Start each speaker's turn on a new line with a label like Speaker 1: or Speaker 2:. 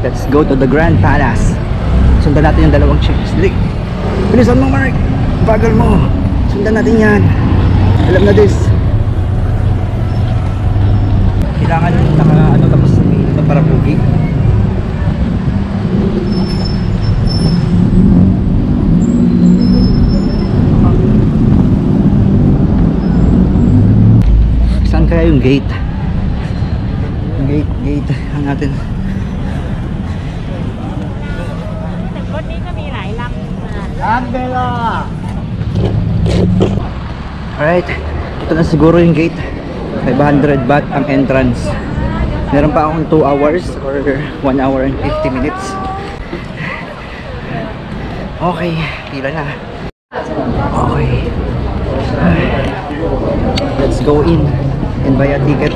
Speaker 1: Let's go to the Grand Palace. Sundan natin yung dalawang chicks. Dali. Bilisan mo, Mark. Bagal mo. Sundan natin yan. Alam na this. Kailangan naka tapos ito para bugi. Saan kaya yung gate? Gate ang natin.
Speaker 2: รถนี้ก็มีหลายลำ
Speaker 1: Alright, ito na siguro yung gate. 500 baht ang entrance. Meron pa akong 2 hours or 1 hour and 50 minutes. Okay, pila na. Okay, let's go in and buy a ticket.